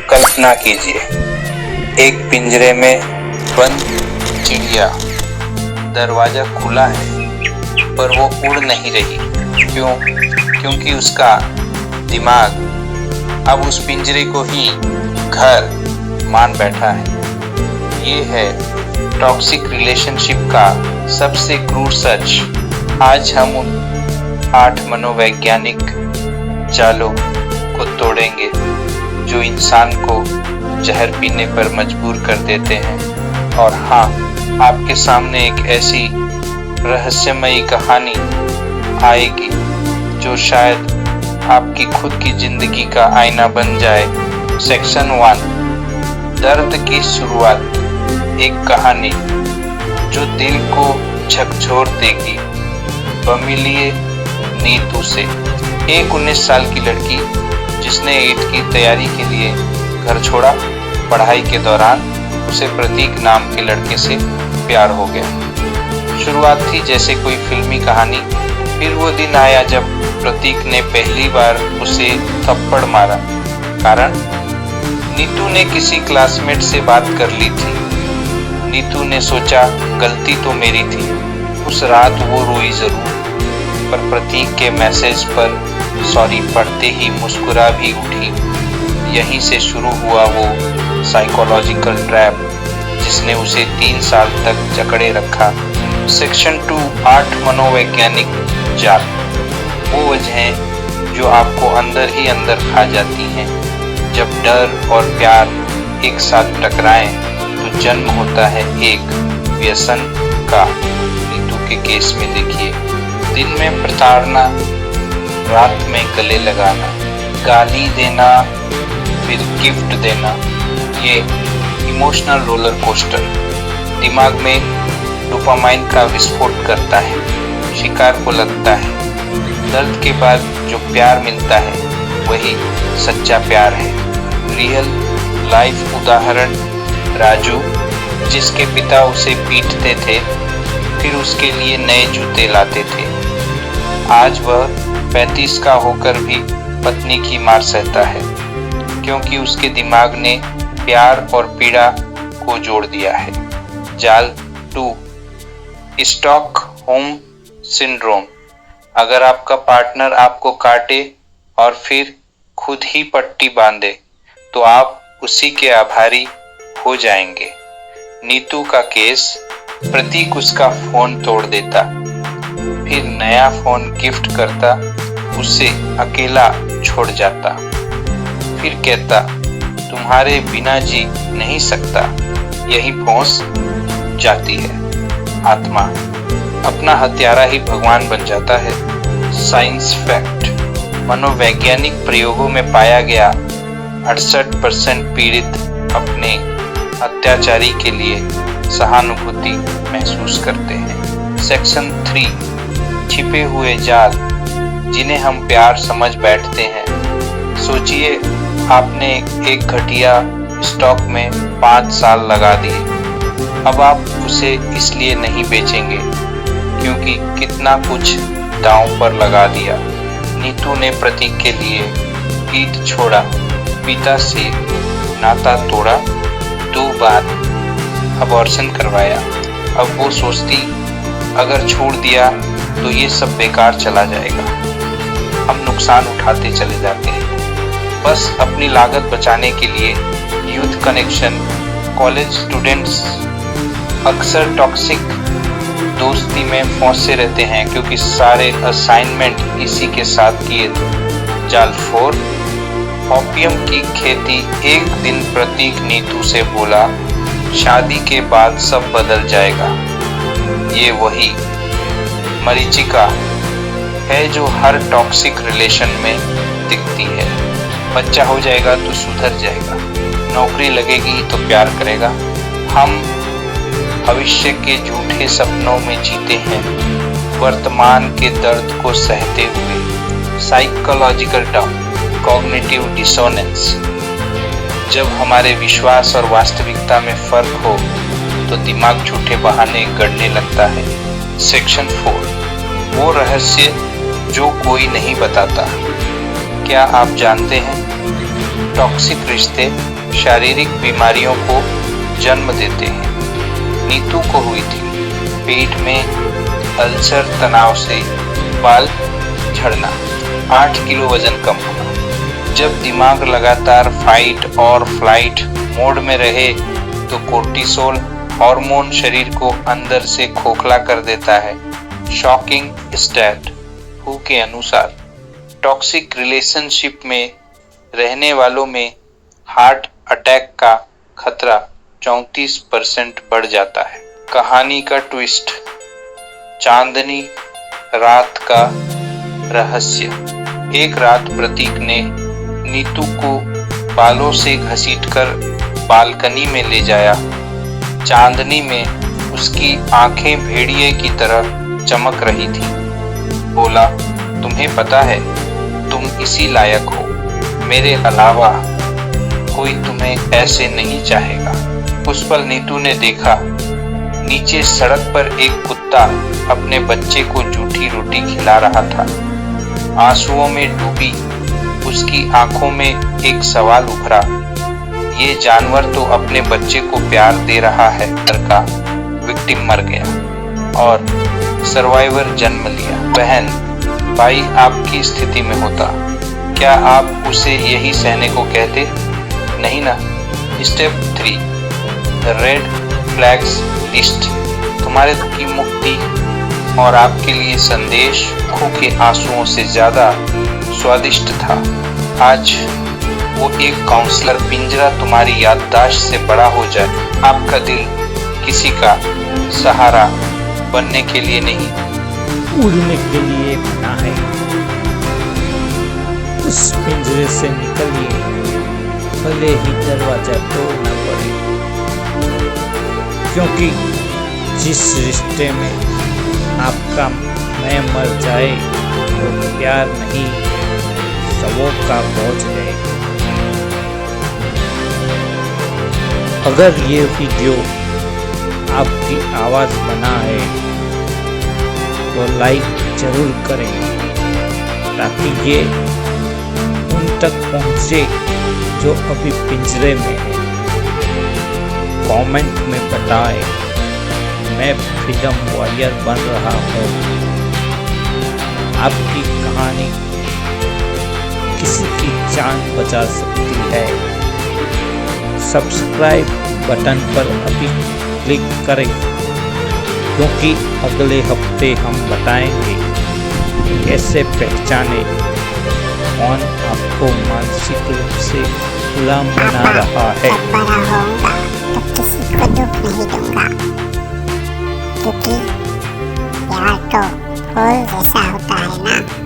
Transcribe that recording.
कल्पना कीजिए, एक पिंजरे में बंद चिड़िया। दरवाजा खुला है पर वो उड़ नहीं रही। क्यों? क्योंकि उसका दिमाग अब उस पिंजरे को ही घर मान बैठा है। ये है टॉक्सिक रिलेशनशिप का सबसे क्रूर सच। आज हम उन 8 मनोवैज्ञानिक जालों को तोड़ेंगे जो इंसान को जहर पीने पर मजबूर कर देते हैं। और हाँ, आपके सामने एक ऐसी रहस्यमयी कहानी आएगी जो शायद आपकी खुद की जिंदगी का आईना बन जाए। सेक्शन 1, दर्द की शुरुआत। एक कहानी जो दिल को झकझोर देगी। बमिलिए नीतू से। एक 19 साल की लड़की जिसने 8 की तैयारी के लिए घर छोड़ा। पढ़ाई के दौरान उसे प्रतीक नाम के लड़के से प्यार हो गया। शुरुआत थी जैसे कोई फिल्मी कहानी। फिर वो दिन आया जब प्रतीक ने पहली बार उसे थप्पड़ मारा। कारण नीतू ने किसी क्लासमेट से बात कर ली थी। नीतू ने सोचा गलती तो मेरी थी। उस रात वो रोई जरूर, पर प्रतीक के मैसेज पर सॉरी पढ़ते ही मुस्कुरा भी उठी। यहीं से शुरू हुआ वो साइकोलॉजिकल ट्रैप जिसने उसे 3 साल तक जकड़े रखा। सेक्शन 2, 8 मनोवैज्ञानिक जाल। वो वजहें जो आपको अंदर ही अंदर खा जाती हैं। जब डर और प्यार एक साथ टकराएं तो जन्म होता है एक व्यसन का। नीतू के केस में देखिए, दिन में प्रताड़ना, रात में गले लगाना, गाली देना, फिर गिफ्ट देना। ये इमोशनल रोलर कोस्टर दिमाग में डोपामाइन का विस्फोट करता है। शिकार को लगता है दर्द के बाद जो प्यार मिलता है वही सच्चा प्यार है। रियल लाइफ उदाहरण राजू, जिसके पिता उसे पीटते थे फिर उसके लिए नए जूते लाते थे। आज वह 35 का होकर भी पत्नी की मार सहता है क्योंकि उसके दिमाग ने प्यार और पीड़ा को जोड़ दिया है। जाल 2, स्टॉकहोम सिंड्रोम। अगर आपका पार्टनर आपको काटे और फिर खुद ही पट्टी बांधे तो आप उसी के आभारी हो जाएंगे। नीतू का केस, प्रतीक उसका फोन तोड़ देता, फिर नया फोन गिफ्ट करता, उसे अकेला छोड़ जाता, फिर कहता तुम्हारे बिना जी नहीं सकता। यही फंस जाती है आत्मा। अपना हत्यारा ही भगवान बन जाता है। साइंस फैक्ट, मनोवैज्ञानिक प्रयोगों में पाया गया 68% पीड़ित अपने अत्याचारी के लिए सहानुभूति महसूस करते हैं। सेक्शन 3, छिपे हुए जाल जिन्हें हम प्यार समझ बैठते हैं। सोचिए आपने एक घटिया स्टॉक में 5 साल लगा दिए। अब आप उसे इसलिए नहीं बेचेंगे क्योंकि कितना कुछ दांव पर लगा दिया। नीतू ने प्रतीक के लिए पीठ छोड़ा, पिता से नाता तोड़ा, 2 बार अबॉर्शन करवाया। अब वो सोचती अगर छोड़ दिया तो ये सब बेकार चला जाएगा। हम नुकसान उठाते चले जाते हैं बस अपनी लागत बचाने के लिए। यूथ कनेक्शन, कॉलेज स्टूडेंट्स अक्सर टॉक्सिक दोस्ती में फंसे रहते हैं क्योंकि सारे असाइनमेंट इसी के साथ किए थे। जाल 4, ओपियम की खेती। एक दिन प्रतीक नीतू से बोला शादी के बाद सब बदल जाएगा। ये वही मरीचिका है जो हर टॉक्सिक रिलेशन में दिखती है। बच्चा हो जाएगा तो सुधर जाएगा, नौकरी लगेगी तो प्यार करेगा। हम भविष्य के झूठे सपनों में जीते हैं, वर्तमान के दर्द को सहते हुए। Psychological down, cognitive dissonance. जब हमारे विश्वास और वास्तविकता में फर्क हो तो दिमाग झूठे बहाने गढ़ने लगता है। सेक्शन 4, वो रहस्य जो कोई नहीं बताता। क्या आप जानते हैं टॉक्सिक रिश्ते शारीरिक बीमारियों को जन्म देते हैं। नीतू को हुई थी पेट में अल्सर, तनाव से बाल झड़ना, 8 किलो वजन कम होना। जब दिमाग लगातार फाइट और फ्लाइट मोड में रहे तो कोर्टिसोल हार्मोन शरीर को अंदर से खोखला कर देता है। शॉकिंग स्टैट हु के अनुसार टॉक्सिक रिलेशनशिप में रहने वालों में हार्ट अटैक का खतरा 34% बढ़ जाता है। कहानी का ट्विस्ट, चांदनी रात का रहस्य। एक रात प्रतीक ने नीतू को बालों से घसीटकर बालकनी में ले जाया। चांदनी में उसकी आंखें भेड़िए की तरह चमक रही थी। बोला, तुम्हें पता है तुम इसी लायक हो, मेरे अलावा कोई तुम्हें ऐसे नहीं चाहेगा। उस पल नीतू ने देखा नीचे सड़क पर एक कुत्ता अपने बच्चे को जूठी रोटी खिला रहा था। आंसुओं में डूबी उसकी आंखों में एक सवाल उभरा, ये जानवर तो अपने बच्चे को प्यार दे रहा है। घर का विक्टिम मर गया और सर्वाइवर जन्म लिया। बहन, भाई आपकी स्थिति में होता, क्या आप उसे यही सहने को कहते? नहीं ना। Step 3, red flags list. तुम्हारे दुख की मुक्ति और आपके लिए संदेश आंखों के आंसुओं से ज्यादा स्वादिष्ट था। आज वो एक काउंसलर पिंजरा तुम्हारी याददाश्त से बड़ा हो जाए। आपका दिल किसी का सहारा बनने के लिए नहीं, उड़ने के लिए बना है। उस पिंजरे से निकलिए, भले ही दरवाजा तोड़ना पड़े, क्योंकि जिस रिश्ते में आपका मैं मर जाए तो प्यार नहीं, शवों का बोझ है। अगर ये वीडियो आपकी आवाज़ बना है तो लाइक जरूर करें ताकि ये उन तक पहुंचे जो अभी पिंजरे में है। कमेंट में बताएं, मैं फ्रीडम वॉरियर बन रहा हूँ। आपकी कहानी किसी की जान बचा सकती है। सब्सक्राइब बटन पर अभी क्लिक करें, क्योंकि अगले हफ्ते हम बताएंगे कैसे पहचाने कौन आपको मानसिक रूप से गुलाम बना रहा है। जब बड़ा होऊंगा तो किसी को दुख नहीं दूंगा, क्योंकि प्यार तो फूल जैसा होता है ना।